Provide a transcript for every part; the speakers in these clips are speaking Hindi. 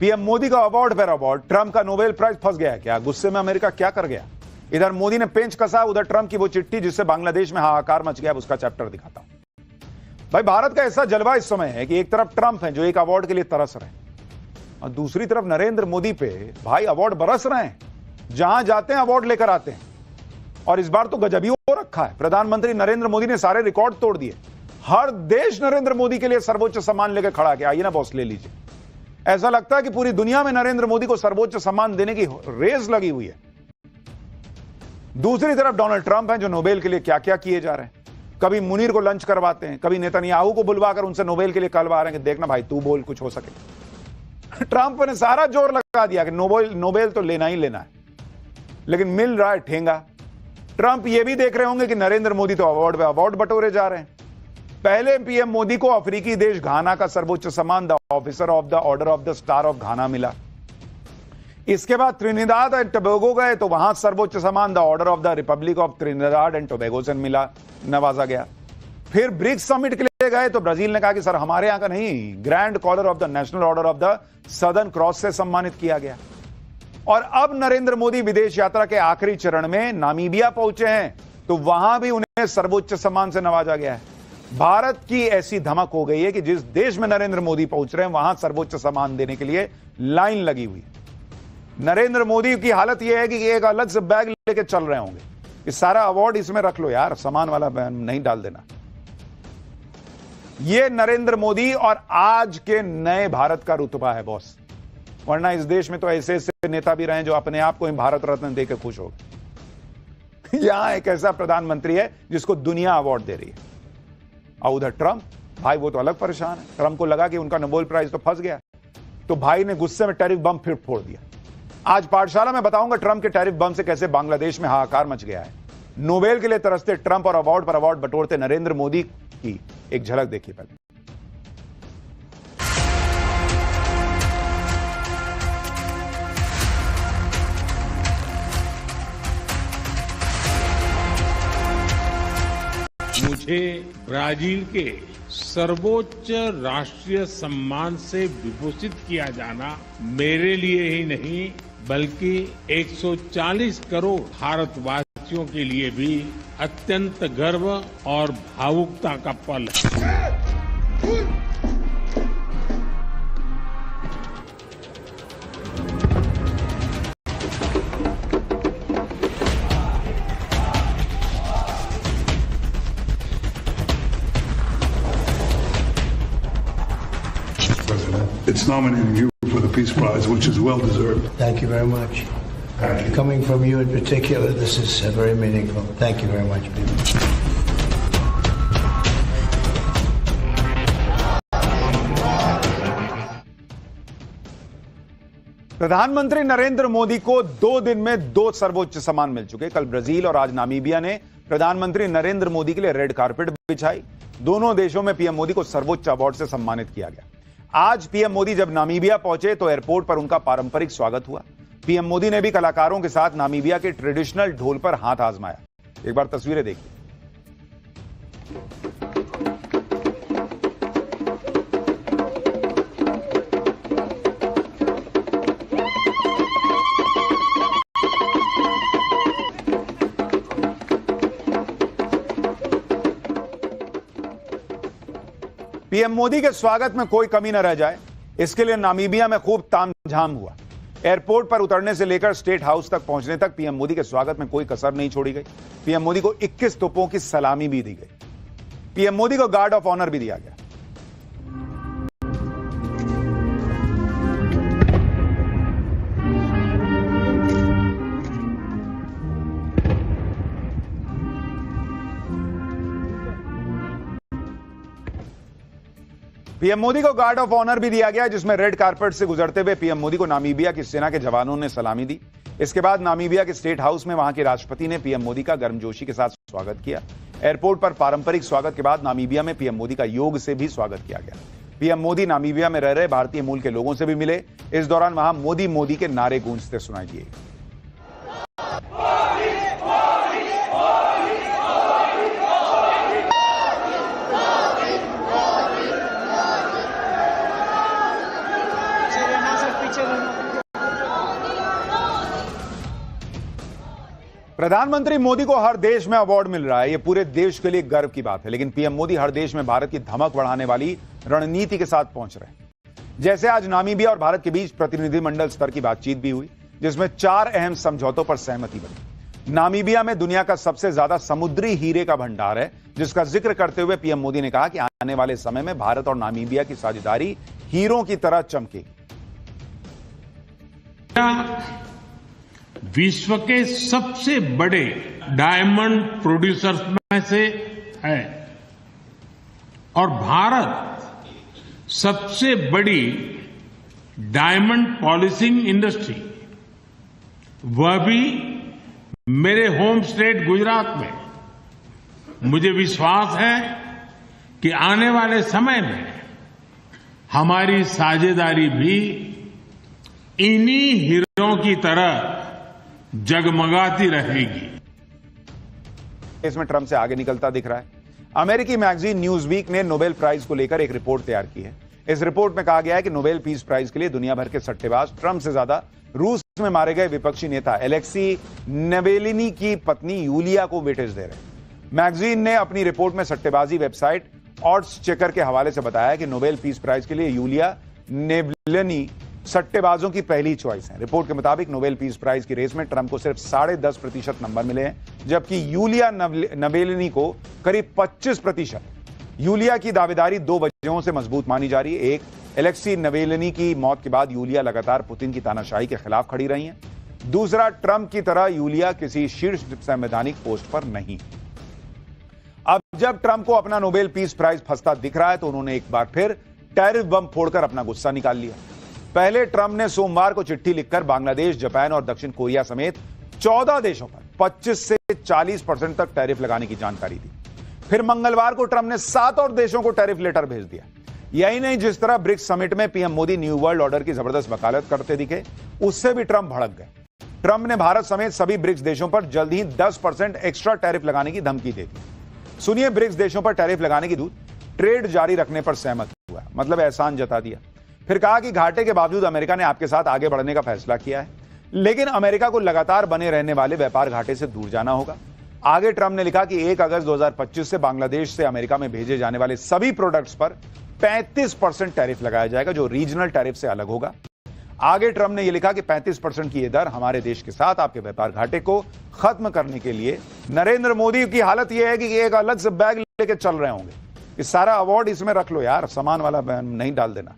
पीएम मोदी का अवार्ड पर अवार्ड, ट्रंप का नोबेल प्राइज फंस गया है क्या? गुस्से में अमेरिका क्या कर गया? इधर मोदी ने पेंच कसा, उधर ट्रंप की वो चिट्ठी जिससे बांग्लादेश में हाहाकार मच गया, उसका चैप्टर दिखाता हूं। भाई, भारत का ऐसा जलवा इस समय है कि एक तरफ ट्रंप है जो एक अवार्ड के लिए तरस रहे हैं, और दूसरी तरफ नरेंद्र मोदी पे भाई अवार्ड बरस रहे हैं। जहां जाते हैं अवार्ड लेकर आते हैं, और इस बार तो गजब ही हो रखा है। प्रधानमंत्री नरेंद्र मोदी ने सारे रिकॉर्ड तोड़ दिए। हर देश नरेंद्र मोदी के लिए सर्वोच्च सम्मान लेकर खड़ा किया। आइए ना बॉस, ले लीजिए। ऐसा लगता है कि पूरी दुनिया में नरेंद्र मोदी को सर्वोच्च सम्मान देने की रेस लगी हुई है। दूसरी तरफ डोनाल्ड ट्रंप हैं जो नोबेल के लिए क्या क्या किए जा रहे हैं। कभी मुनीर को लंच करवाते हैं, कभी नेतन्याहू को बुलवाकर उनसे नोबेल के लिए कहलवा रहे हैं कि देखना भाई तू बोल, कुछ हो सके। ट्रंप ने सारा जोर लगा दिया कि नोबेल तो लेना ही लेना है, लेकिन मिल रहा है ठेंगा। ट्रंप ये भी देख रहे होंगे कि नरेंद्र मोदी तो अवार्ड पे अवार्ड बटोरे जा रहे हैं। पहले पीएम मोदी को अफ्रीकी देश घाना का सर्वोच्च सम्मान the officer of the order of the star of घाना मिला। इसके बाद त्रिनिदाद एंड टोबैगो गए तो वहां सर्वोच्च सम्मान the order of the Republic of Trinidad and Tobago से मिला, नवाजा गया। फिर ब्रिक्स समिट के लिए गए तो ब्राजील ने कहा कि सर हमारे यहां का नहीं, grand collar of the national order of the southern cross से सम्मानित किया गया। और अब नरेंद्र मोदी विदेश यात्रा के आखिरी चरण में नामीबिया पहुंचे हैं, तो वहां भी उन्हें सर्वोच्च सम्मान से नवाजा गया है। भारत की ऐसी धमक हो गई है कि जिस देश में नरेंद्र मोदी पहुंच रहे हैं वहां सर्वोच्च सम्मान देने के लिए लाइन लगी हुई। नरेंद्र मोदी की हालत यह है कि एक अलग से बैग लेके चल रहे होंगे कि सारा अवार्ड इसमें रख लो यार, सामान वाला नहीं डाल देना। यह नरेंद्र मोदी और आज के नए भारत का रुतबा है बॉस, वरना इस देश में तो ऐसे ऐसे नेता भी रहे जो अपने आप को ही भारत रत्न देकर खुश हो गए। यहां एक ऐसा प्रधानमंत्री है जिसको दुनिया अवार्ड दे रही है, और उधर ट्रंप, भाई वो तो अलग परेशान है। ट्रंप को लगा कि उनका नोबेल प्राइज तो फंस गया, तो भाई ने गुस्से में टैरिफ बम फिर फोड़ दिया। आज पाठशाला में बताऊंगा ट्रंप के टैरिफ बम से कैसे बांग्लादेश में हाहाकार मच गया है। नोबेल के लिए तरसते ट्रंप और अवार्ड पर अवार्ड बटोरते नरेंद्र मोदी की एक झलक देखिए पहले। मुझे ब्राजील के सर्वोच्च राष्ट्रीय सम्मान से विभूषित किया जाना मेरे लिए ही नहीं बल्कि 140 करोड़ भारतवासियों के लिए भी अत्यंत गर्व और भावुकता का पल है। It's nominating you for the Peace Prize, which is well deserved. Thank you very much. Coming from you in particular, this is very meaningful. Thank you very much, people. प्रधानमंत्री नरेंद्र मोदी को 2 दिन में 2 सर्वोच्च सम्मान मिल चुके। कल ब्राजील और आज नामीबिया ने प्रधानमंत्री नरेंद्र मोदी के लिए रेड कार्पेट बिछाई। दोनों देशों में पीएम मोदी को सर्वोच्च अवार्ड से सम्मानित किया गया। आज पीएम मोदी जब नामीबिया पहुंचे तो एयरपोर्ट पर उनका पारंपरिक स्वागत हुआ। पीएम मोदी ने भी कलाकारों के साथ नामीबिया के ट्रेडिशनल ढोल पर हाथ आजमाया। एक बार तस्वीरें देखिए। पीएम मोदी के स्वागत में कोई कमी न रह जाए, इसके लिए नामीबिया में खूब तामझाम हुआ। एयरपोर्ट पर उतरने से लेकर स्टेट हाउस तक पहुंचने तक पीएम मोदी के स्वागत में कोई कसर नहीं छोड़ी गई। पीएम मोदी को 21 तोपों की सलामी भी दी गई। पीएम मोदी को गार्ड ऑफ ऑनर भी दिया गया। पीएम मोदी को गार्ड ऑफ ऑनर भी दिया गया, जिसमें रेड कार्पेट से गुजरते हुए पीएम मोदी को नामीबिया की सेना के जवानों ने सलामी दी। इसके बाद नामीबिया के स्टेट हाउस में वहां के राष्ट्रपति ने पीएम मोदी का गर्मजोशी के साथ स्वागत किया। एयरपोर्ट पर पारंपरिक स्वागत के बाद नामीबिया में पीएम मोदी का योग से भी स्वागत किया गया। पीएम मोदी नामीबिया में रह रहे भारतीय मूल के लोगों से भी मिले। इस दौरान वहां मोदी मोदी के नारे गूंजते सुनाई दिए। प्रधानमंत्री मोदी को हर देश में अवार्ड मिल रहा है, यह पूरे देश के लिए गर्व की बात है। लेकिन पीएम मोदी हर देश में भारत की धमक बढ़ाने वाली रणनीति के साथ पहुंच रहे हैं। जैसे आज नामीबिया और भारत के बीच प्रतिनिधिमंडल स्तर की बातचीत भी हुई, जिसमें 4 अहम समझौतों पर सहमति बनी। नामीबिया में दुनिया का सबसे ज्यादा समुद्री हीरे का भंडार है, जिसका जिक्र करते हुए पीएम मोदी ने कहा कि आने वाले समय में भारत और नामीबिया की साझेदारी हीरों की तरह चमकेगी। विश्व के सबसे बड़े डायमंड प्रोड्यूसर्स में से है और भारत सबसे बड़ी डायमंड पॉलिशिंग इंडस्ट्री, वह भी मेरे होम स्टेट गुजरात में। मुझे विश्वास है कि आने वाले समय में हमारी साझेदारी भी इन्हीं हीरों की तरह जगमगाती रहेगी। इसमें ट्रंप से आगे निकलता दिख रहा है। अमेरिकी मैगजीन न्यूज वीक ने नोबेल प्राइज को लेकर एक रिपोर्ट तैयार की है। इस रिपोर्ट में कहा गया है कि नोबेल पीस प्राइज के लिए दुनिया भर के सट्टेबाज ट्रंप से ज्यादा रूस में मारे गए विपक्षी नेता एलेक्सी नवेलिनी की पत्नी यूलिया को वेटेज दे रहे हैं। मैगजीन ने अपनी रिपोर्ट में सट्टेबाजी वेबसाइट ऑड्स चेकर के हवाले से बताया कि नोबेल पीस प्राइज के लिए यूलिया नेवेलिनी सट्टेबाजों की पहली चॉइस है। रिपोर्ट के मुताबिक नोबेल पीस प्राइज की रेस में ट्रंप को सिर्फ 10.5% नंबर मिले हैं, जबकि यूलिया नवेलिनी को करीब 25%। यूलिया की दावेदारी 2 वजहों से मजबूत मानी जा रही है। एक, एलेक्सी नवेलिनी की मौत के बाद यूलिया लगातार पुतिन की तानाशाही के खिलाफ खड़ी रही हैं। दूसरा, ट्रंप की तरह यूलिया किसी शीर्ष संवैधानिक पोस्ट पर नहीं। अब जब ट्रंप को अपना नोबेल पीस प्राइज फंसता दिख रहा है, तो उन्होंने एक बार फिर टैरिफ बम फोड़कर अपना गुस्सा निकाल लिया। पहले ट्रंप ने सोमवार को चिट्ठी लिखकर बांग्लादेश, जापान और दक्षिण कोरिया समेत 14 देशों पर 25 से 40% तक टैरिफ लगाने की जानकारी दी। फिर मंगलवार को ट्रंप ने 7 और देशों को टैरिफ लेटर भेज दिया। यही नहीं, जिस तरह ब्रिक्स समिट में PM Modi new world order की जबरदस्त वकालत करते दिखे, उससे भी ट्रंप भड़क गए। ट्रंप ने भारत समेत सभी ब्रिक्स देशों पर जल्द ही 10% एक्स्ट्रा टैरिफ लगाने की धमकी दे दी। सुनिए, ब्रिक्स देशों पर टैरिफ लगाने की दूत ट्रेड जारी रखने पर सहमत हुआ, मतलब एहसान जता दिया। फिर कहा कि घाटे के बावजूद अमेरिका ने आपके साथ आगे बढ़ने का फैसला किया है, लेकिन अमेरिका को लगातार बने रहने वाले व्यापार घाटे से दूर जाना होगा। आगे ट्रंप ने लिखा कि 1 अगस्त 2025 से बांग्लादेश से अमेरिका में भेजे जाने वाले सभी प्रोडक्ट्स पर 35% टैरिफ लगाया जाएगा, जो रीजनल टैरिफ से अलग होगा। आगे ट्रंप ने यह लिखा कि 35% की यह दर हमारे देश के साथ आपके व्यापार घाटे को खत्म करने के लिए नरेंद्र मोदी की हालत यह है कि एक अलग से बैग लेके चल रहे होंगे। इस सारा अवार्ड इसमें रख लो यार, सामान वाला नहीं डाल देना।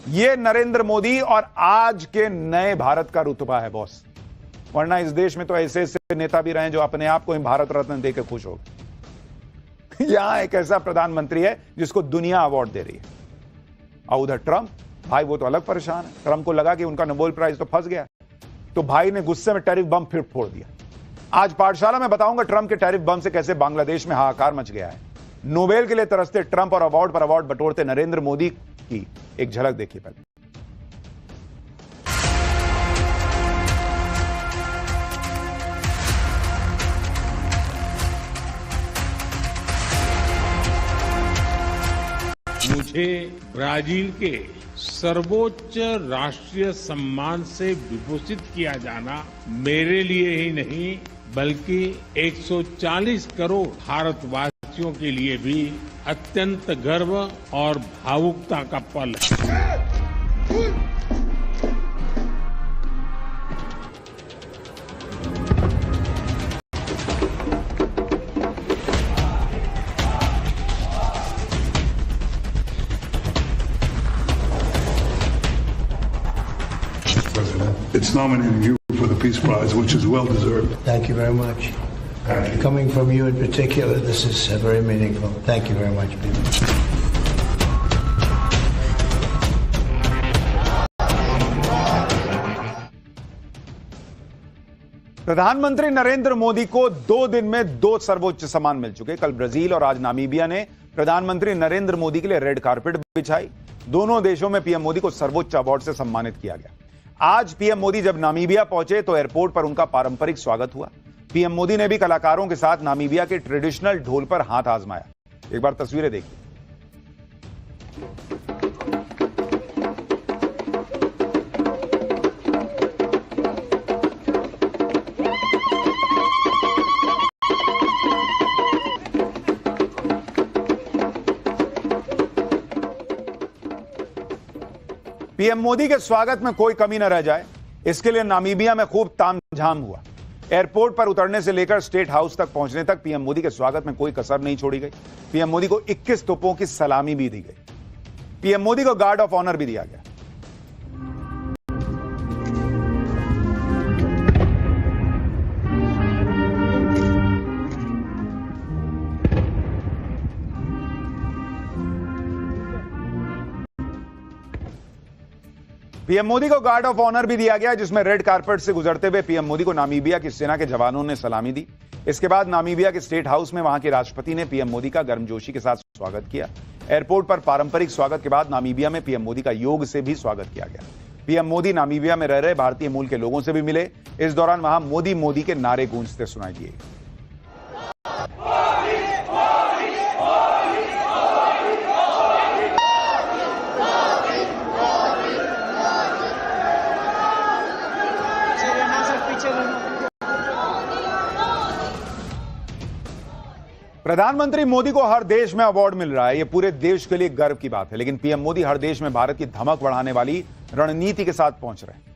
यह नरेंद्र मोदी और आज के नए भारत का रुतबा है बॉस, वरना इस देश में तो ऐसे ऐसे नेता भी रहे जो अपने आप को भारत रत्न देकर खुश हो। यहां एक ऐसा प्रधानमंत्री है जिसको दुनिया अवार्ड दे रही है, और उधर ट्रंप, भाई वो तो अलग परेशान है। ट्रंप को लगा कि उनका नोबेल प्राइज तो फंस गया, तो भाई ने गुस्से में टैरिफ बम फिर फोड़ दिया। आज पाठशाला में बताऊंगा ट्रंप के टैरिफ बम से कैसे बांग्लादेश में हाहाकार मच गया है। नोबेल के लिए तरसते ट्रंप और अवार्ड पर अवार्ड बटोरते नरेंद्र मोदी की एक झलक देखिए पहले। मुझे ब्राजील के सर्वोच्च राष्ट्रीय सम्मान से विभूषित किया जाना मेरे लिए ही नहीं, बल्कि 140 करोड़ भारतवासियों के लिए भी अत्यंत गर्व और भावुकता का पल है। It's nominating you for the Peace Prize, which is well deserved. Thank you very much. Thank you. Coming from you in particular, this is very meaningful. Thank you very much, Peter. प्रधानमंत्री नरेंद्र मोदी को 2 दिन में 2 सर्वोच्च सम्मान मिल चुके। कल ब्राजील और आज नामीबिया ने प्रधानमंत्री नरेंद्र मोदी के लिए रेड कार्पेट बिछाई। दोनों देशों में पीएम मोदी को सर्वोच्च अवार्ड से सम्मानित किया गया। आज पीएम मोदी जब नामीबिया पहुंचे तो एयरपोर्ट पर उनका पारंपरिक स्वागत हुआ। पीएम मोदी ने भी कलाकारों के साथ नामीबिया के ट्रेडिशनल ढोल पर हाथ आजमाया। एक बार तस्वीरें देखिए। पीएम मोदी के स्वागत में कोई कमी न रह जाए, इसके लिए नामीबिया में खूब तामझाम हुआ। एयरपोर्ट पर उतरने से लेकर स्टेट हाउस तक पहुंचने तक पीएम मोदी के स्वागत में कोई कसर नहीं छोड़ी गई। पीएम मोदी को 21 तोपों की सलामी भी दी गई। पीएम मोदी को गार्ड ऑफ ऑनर भी दिया गया। पीएम मोदी को गार्ड ऑफ ऑनर भी दिया गया, जिसमें रेड कारपेट से गुजरते हुए पीएम मोदी को नामीबिया की सेना के जवानों ने सलामी दी। इसके बाद नामीबिया के स्टेट हाउस में वहां के राष्ट्रपति ने पीएम मोदी का गर्मजोशी के साथ स्वागत किया। एयरपोर्ट पर पारंपरिक स्वागत के बाद नामीबिया में पीएम मोदी का योग से भी स्वागत किया गया। पीएम मोदी नामीबिया में रह रहे भारतीय मूल के लोगों से भी मिले। इस दौरान वहां मोदी मोदी के नारे गूंजते सुनाई दिए। प्रधानमंत्री मोदी को हर देश में अवार्ड मिल रहा है, यह पूरे देश के लिए गर्व की बात है। लेकिन पीएम मोदी हर देश में भारत की धमक बढ़ाने वाली रणनीति के साथ पहुंच रहे हैं।